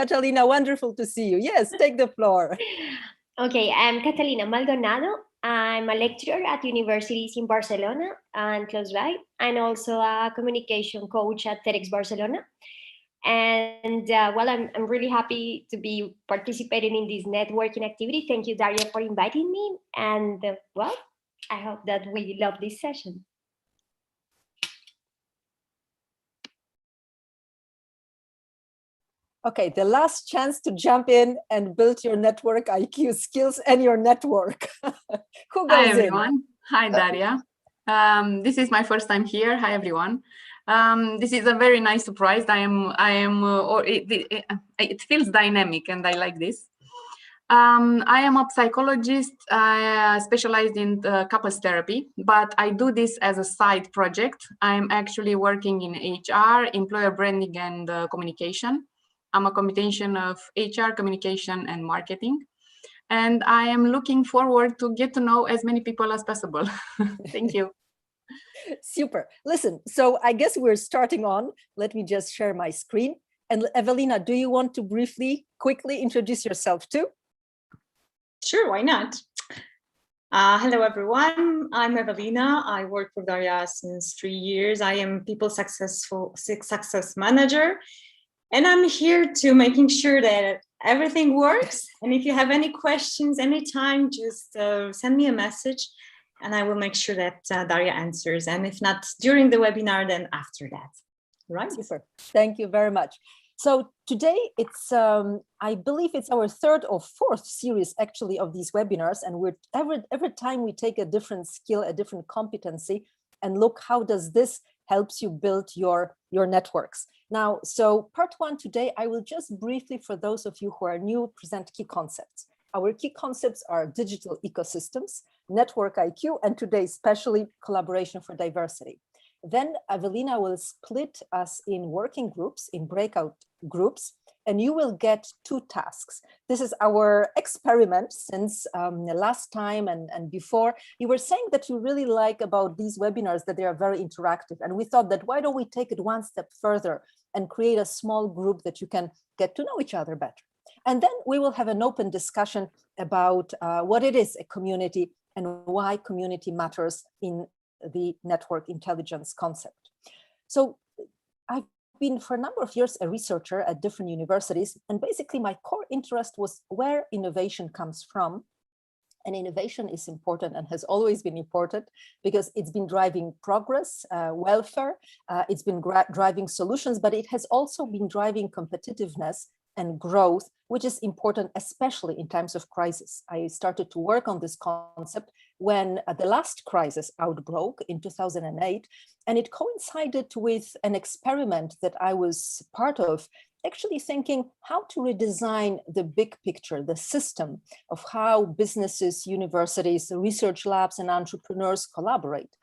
Catalina, wonderful to see you. Yes, take the floor. Okay, I'm Catalina Maldonado. I'm a lecturer at universities in Barcelona and close by, and also a communication coach at TEDx Barcelona. And well, I'm really happy to be participating in this networking activity. Thank you, Daria, for inviting me. And well, I hope that we love this session. Okay, the last chance to jump in and build your network IQ skills and your network. Who goes Hi, everyone. in? Hi, Daria. This is my first time here. Hi, everyone. This is a very nice surprise. It feels dynamic, and I like this. I am a psychologist. I specialized in couples therapy, but I do this as a side project. I'm actually working in HR, employer branding, and communication. I'm a combination of HR, communication, and marketing. And I am looking forward to get to know as many people as possible. Thank you. Super. Listen, so I guess we're starting on. Let me just share my screen. And Evelina, do you want to quickly introduce yourself too? Sure, why not? Hello, everyone. I'm Evelina. I work for Daria since 3 years. I am People Success Manager. And I'm here to making sure that everything works. And if you have any questions anytime, just send me a message and I will make sure that Daria answers. And if not during the webinar, then after that. Right? Super. Thank you very much. So today it's, I believe it's our third or fourth series actually of these webinars. And we're every time we take a different skill, a different competency, and look how does this helps you build your networks. Now, so part one today, I will just briefly, for those of you who are new, present key concepts. Our key concepts are digital ecosystems, network IQ, and today especially collaboration for diversity. Then Evelina will split us in working groups, in breakout groups, and you will get 2 tasks. This is our experiment since the last time and before. You were saying that you really like about these webinars that they are very interactive. And we thought that why don't we take it one step further and create a small group that you can get to know each other better. And then we will have an open discussion about what it is a community and why community matters in the network intelligence concept. So I've been for a number of years a researcher at different universities, and basically my core interest was where innovation comes from. And innovation is important and has always been important because it's been driving progress, welfare, it's been driving solutions, but it has also been driving competitiveness and growth, which is important, especially in times of crisis. I started to work on this concept when the last crisis outbroke in 2008, and it coincided with an experiment that I was part of, actually thinking how to redesign the big picture, the system of how businesses, universities, research labs, and entrepreneurs collaborate.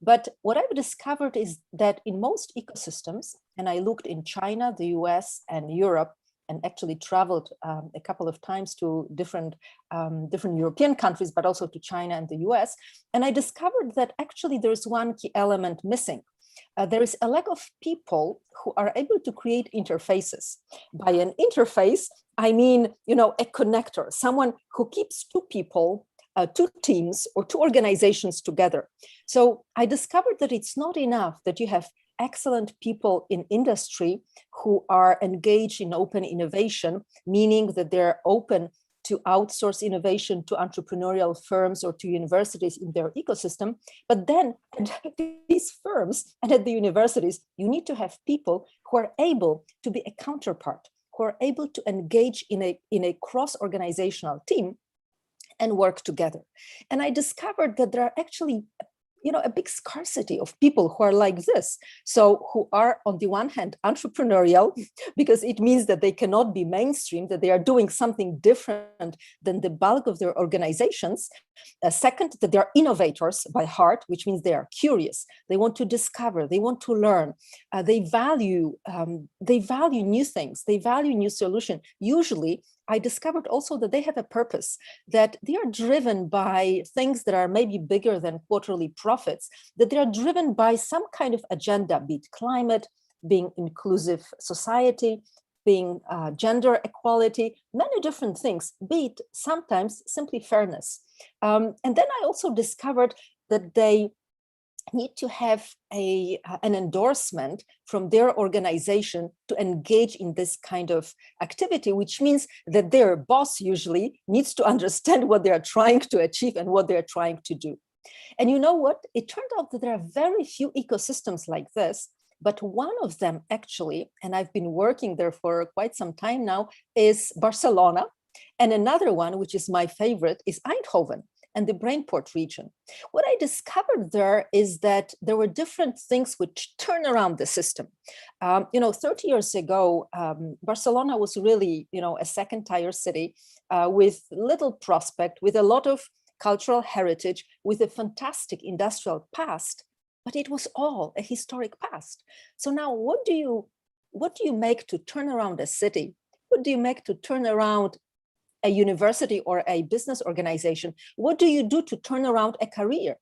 But what I've discovered is that in most ecosystems, and I looked in China, the US, and Europe, and actually traveled a couple of times to different European countries, but also to China and the US. And I discovered that actually there's one key element missing. There is a lack of people who are able to create interfaces. By an interface, I mean, a connector, someone who keeps 2 people, 2 teams or 2 organizations together. So I discovered that it's not enough that you have excellent people in industry who are engaged in open innovation, meaning that they're open to outsource innovation to entrepreneurial firms or to universities in their ecosystem. But then at these firms and at the universities, you need to have people who are able to be a counterpart, who are able to engage in a cross-organizational team and work together. And I discovered that there are actually a big scarcity of people who are like this. So who are on the one hand entrepreneurial, because it means that they cannot be mainstream, that they are doing something different than the bulk of their organizations. Second, that they are innovators by heart, which means they are curious. They want to discover, they want to learn. They value new things. They value new solutions. Usually, I discovered also that they have a purpose, that they are driven by things that are maybe bigger than quarterly profits, that they are driven by some kind of agenda, be it climate, being inclusive society, being gender equality, many different things, be it sometimes simply fairness. And then I also discovered that they need to have an endorsement from their organization to engage in this kind of activity, which means that their boss usually needs to understand what they're trying to achieve and what they're trying to do. And you know what? It turned out that there are very few ecosystems like this, but one of them actually, and I've been working there for quite some time now, is Barcelona. And another one, which is my favorite, is Eindhoven and the Brainport region. What I discovered there is that there were different things which turn around the system. 30 years ago, Barcelona was really, a second-tier city with little prospect, with a lot of cultural heritage, with a fantastic industrial past, but it was all a historic past. So now what do you make to turn around a city? What do you make to turn around a university or a business organization? What do you do to turn around a career?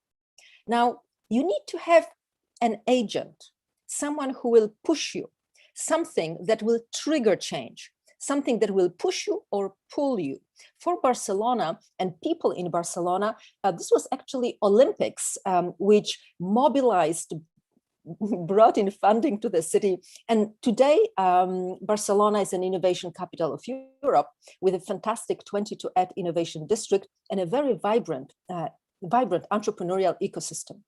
Now, you need to have an agent, someone who will push you, something that will trigger change, something that will push you or pull you. For Barcelona and people in Barcelona, this was actually Olympics, which mobilized, brought in funding to the city. And today, Barcelona is an innovation capital of Europe with a fantastic 22 innovation district and a very vibrant entrepreneurial ecosystem.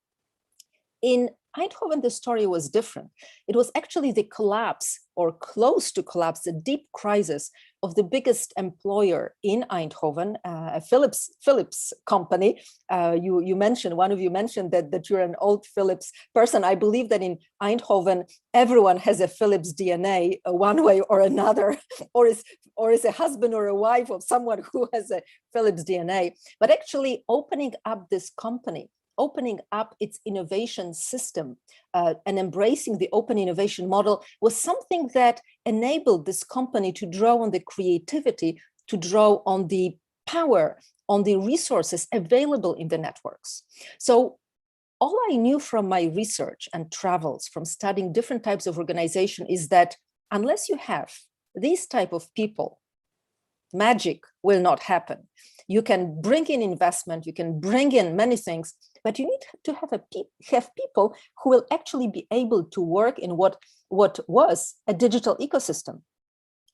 In Eindhoven, the story was different. It was actually the collapse, or close to collapse, the deep crisis of the biggest employer in Eindhoven, a Philips company. One of you mentioned that you're an old Philips person. I believe that in Eindhoven, everyone has a Philips DNA one way or another, or is a husband or a wife of someone who has a Philips DNA. But actually opening up this company, opening up its innovation system and embracing the open innovation model was something that enabled this company to draw on the creativity, to draw on the power, on the resources available in the networks. So all I knew from my research and travels, from studying different types of organization, is that unless you have these type of people, magic will not happen. You can bring in investment, you can bring in many things, but you need to have people who will actually be able to work in what was a digital ecosystem.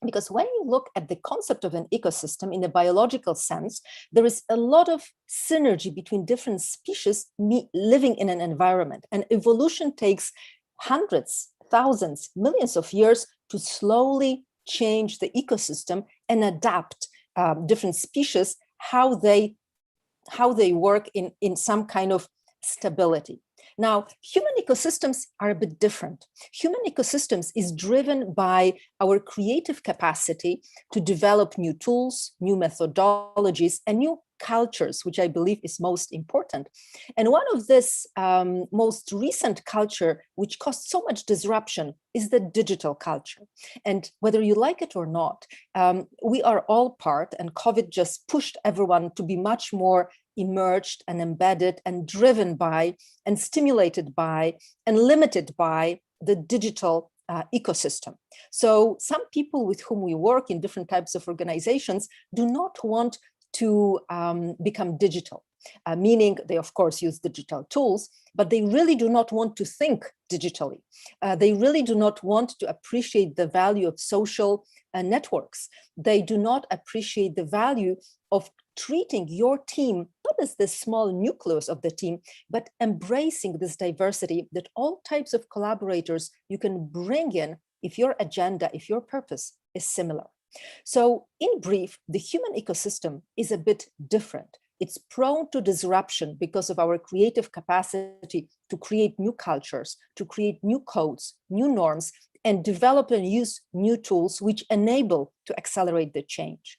Because when you look at the concept of an ecosystem in a biological sense, there is a lot of synergy between different species living in an environment. And evolution takes hundreds, thousands, millions of years to slowly change the ecosystem and adapt different species, how they work in some kind of stability. Now, human ecosystems are a bit different. Human ecosystems is driven by our creative capacity to develop new tools, new methodologies, and new cultures, which I believe is most important. And one of this most recent culture, which caused so much disruption, is the digital culture. And whether you like it or not, we are all part, and COVID just pushed everyone to be much more emerged and embedded and driven by and stimulated by and limited by the digital ecosystem. So some people with whom we work in different types of organizations do not want to become digital, meaning they of course use digital tools, but they really do not want to think digitally. They really do not want to appreciate the value of social networks. They do not appreciate the value of treating your team not as the small nucleus of the team, but embracing this diversity, that all types of collaborators you can bring in if your agenda, if your purpose is similar. So in brief, the human ecosystem is a bit different. It's prone to disruption because of our creative capacity to create new cultures, to create new codes, new norms, and develop and use new tools which enable to accelerate the change.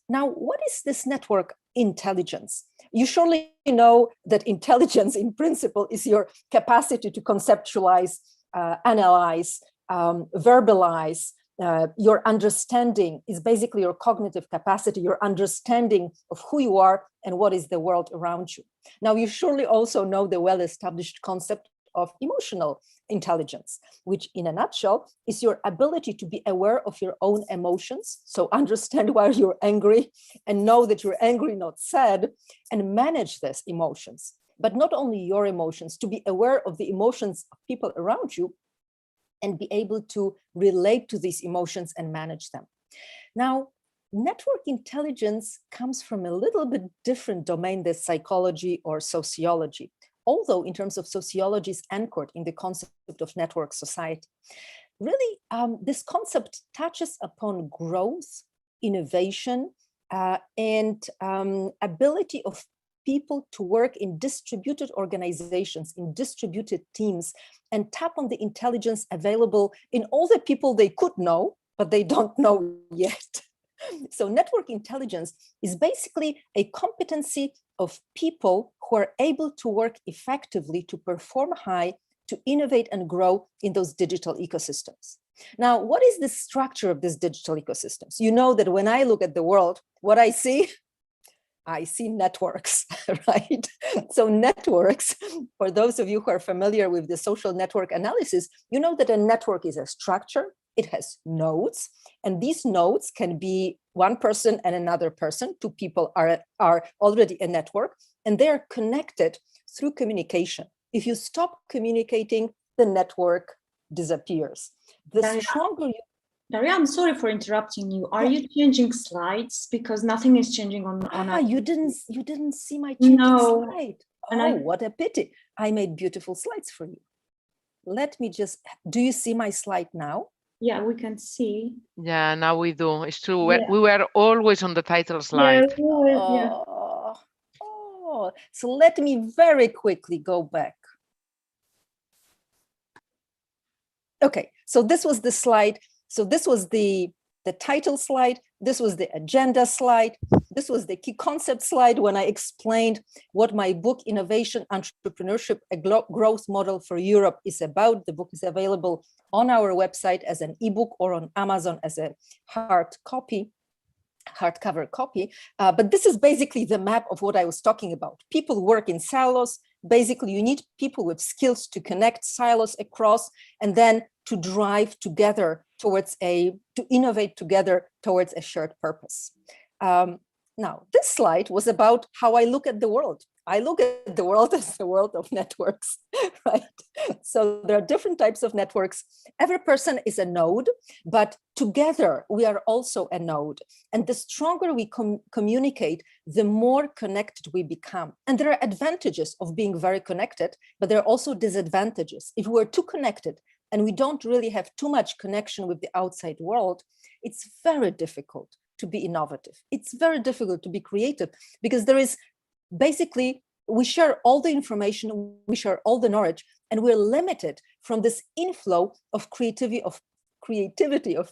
Now, what is this network intelligence? You surely know that intelligence in principle is your capacity to conceptualize, analyze, verbalize. Your understanding is basically your cognitive capacity, your understanding of who you are and what is the world around you. Now, you surely also know the well-established concept of emotional intelligence, which in a nutshell is your ability to be aware of your own emotions. So understand why you're angry and know that you're angry, not sad, and manage these emotions. But not only your emotions, to be aware of the emotions of people around you and be able to relate to these emotions and manage them. Now, network intelligence comes from a little bit different domain than psychology or sociology, although in terms of sociology is anchored in the concept of network society. Really, this concept touches upon growth, innovation, and ability of people to work in distributed organizations, in distributed teams, and tap on the intelligence available in all the people they could know, but they don't know yet. So network intelligence is basically a competency of people who are able to work effectively, to perform high, to innovate and grow in those digital ecosystems. Now, what is the structure of these digital ecosystems? You know that when I look at the world, what I see networks, right? So networks, for those of you who are familiar with the social network analysis, you know that a network is a structure. It has nodes, and these nodes can be one person and another person. Two people are already a network, and they're connected through communication. If you stop communicating, the network disappears. The stronger you... Daria, I'm sorry for interrupting you. Are you changing slides? Because nothing is changing on our... You didn't see my changing slide. And what a pity. I made beautiful slides for you. Let me just... Do you see my slide now? Yeah, we can see. Yeah, now we do. It's true. Yeah. We were always on the title slide. Yeah, so let me very quickly go back. Okay, so this was the slide. So this was the title slide. This was the agenda slide. This was the key concept slide when I explained what my book, Innovation, Entrepreneurship, a Growth Model for Europe is about. The book is available on our website as an ebook or on Amazon as a hardcover copy. But this is basically the map of what I was talking about. People work in silos. Basically, you need people with skills to connect silos across and then to drive together towards to innovate together towards a shared purpose. Now, this slide was about how I look at the world. I look at the world as the world of networks, right? So there are different types of networks. Every person is a node, but together we are also a node. And the stronger we communicate, the more connected we become. And there are advantages of being very connected, but there are also disadvantages. If we're too connected and we don't really have too much connection with the outside world, it's very difficult to be innovative. It's very difficult to be creative because there is basically, we share all the information, we share all the knowledge, and we're limited from this inflow of creativity of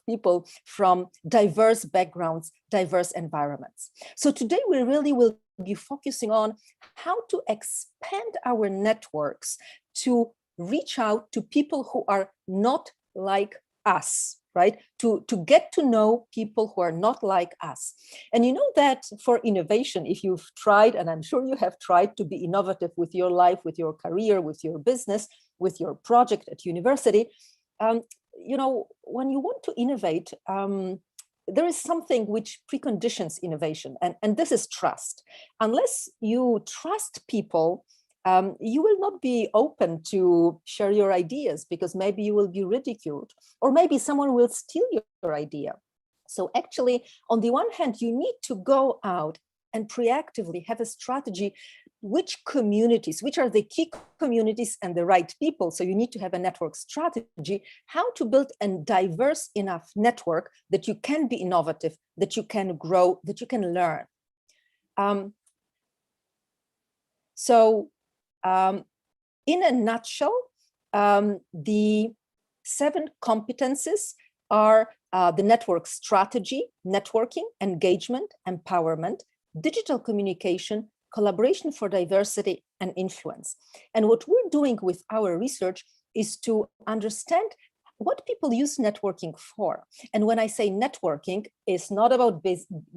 people from diverse backgrounds, diverse environments. So today we really will be focusing on how to expand our networks to reach out to people who are not like us, right? To get to know people who are not like us. And you know that for innovation, if you've tried, and I'm sure you have tried to be innovative with your life, with your career, with your business, with your project at university, you know, when you want to innovate, there is something which preconditions innovation, and this is trust. Unless you trust people, you will not be open to share your ideas because maybe you will be ridiculed or maybe someone will steal your idea. So actually, on the one hand, you need to go out and proactively have a strategy, which are the key communities and the right people. So you need to have a network strategy, how to build a diverse enough network that you can be innovative, that you can grow, that you can learn. In a nutshell, the 7 competencies are the network strategy, networking, engagement, empowerment, digital communication, collaboration for diversity, and influence. And what we're doing with our research is to understand what people use networking for. And when I say networking, it's not about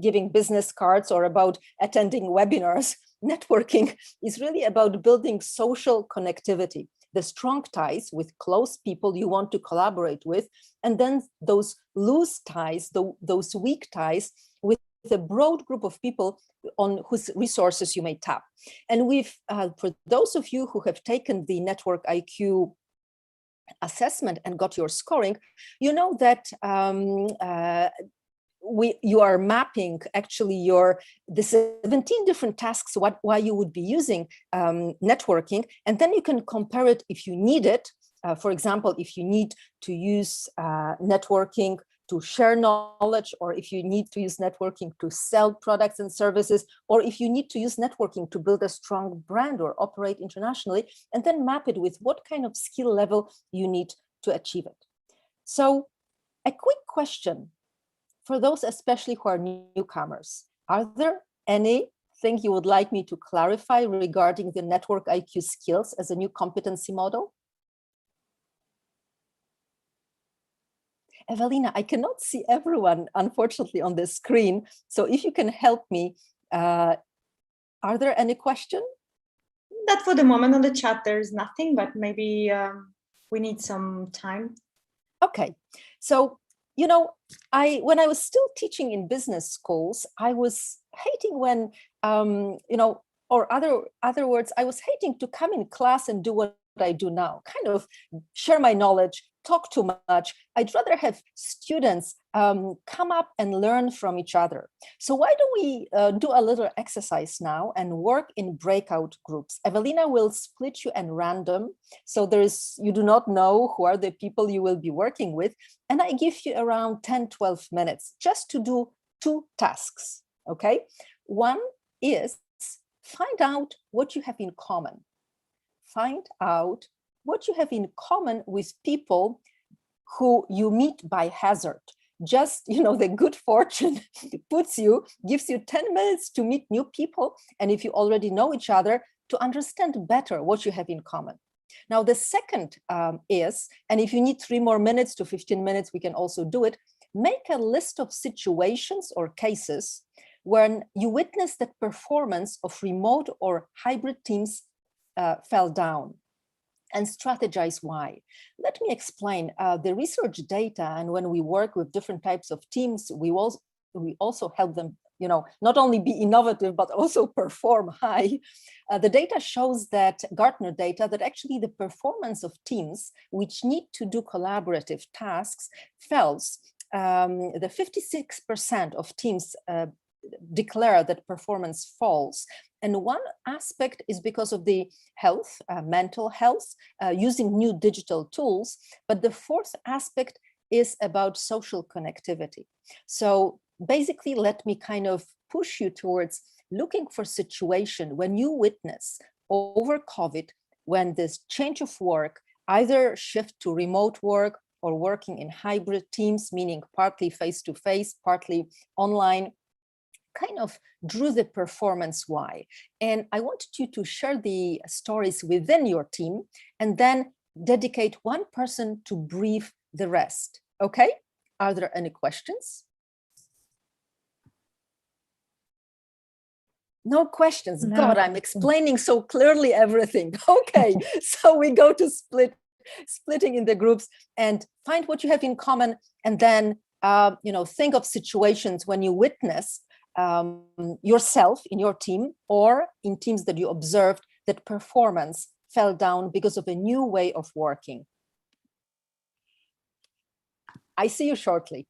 giving business cards or about attending webinars. Networking is really about building social connectivity. the strong ties with close people you want to collaborate with, and then those loose ties, those weak ties with a broad group of people on whose resources you may tap. And we've, for those of you who have taken the Network IQ assessment and got your scoring, you know that you are mapping actually the 17 different tasks why you would be using networking, and then you can compare it if you need it. For example, if you need to use networking to share knowledge, or if you need to use networking to sell products and services, or if you need to use networking to build a strong brand or operate internationally, and then map it with what kind of skill level you need to achieve it. So a quick question for those especially who are newcomers. Are there anything you would like me to clarify regarding the Network IQ skills as a new competency model? Evelina, I cannot see everyone, unfortunately, on the screen. So if you can help me, are there any questions? That for the moment on the chat, there's nothing, but maybe we need some time. Okay, so, you know, when I was still teaching in business schools, I was hating when, you know, or other words, I was hating to come in class and do what I do now, kind of share my knowledge, talk too much. I'd rather have students come up and learn from each other. So why don't we do a little exercise now and work in breakout groups? Evelina will split you in random. So you do not know who are the people you will be working with. And I give you around 10, 12 minutes just to do 2 tasks, okay? One is find out what you have in common. Find out what you have in common with people who you meet by hazard. Just, you know, the good fortune gives you 10 minutes to meet new people. And if you already know each other, to understand better what you have in common. Now, the second is, and if you need 3 more minutes to 15 minutes, we can also do it, make a list of situations or cases when you witness that performance of remote or hybrid teams fell down, and strategize why. Let me explain the research data, and when we work with different types of teams, we also help them, you know, not only be innovative, but also perform high. The data shows that, Gartner data, that actually the performance of teams which need to do collaborative tasks falls. The 56% of teams declare that performance falls. And one aspect is because of the health, mental health, using new digital tools. But the fourth aspect is about social connectivity. So basically, let me kind of push you towards looking for situation when you witness over COVID, when this change of work, either shift to remote work or working in hybrid teams, meaning partly face-to-face, partly online, kind of drew the performance why. And I wanted you to share the stories within your team and then dedicate one person to brief the rest. Okay? Are there any questions? No questions. No. God, I'm explaining so clearly everything. Okay, so we go to splitting in the groups and find what you have in common, and then you know, think of situations when you witness yourself in your team or in teams that you observed that performance fell down because of a new way of working. I see you shortly.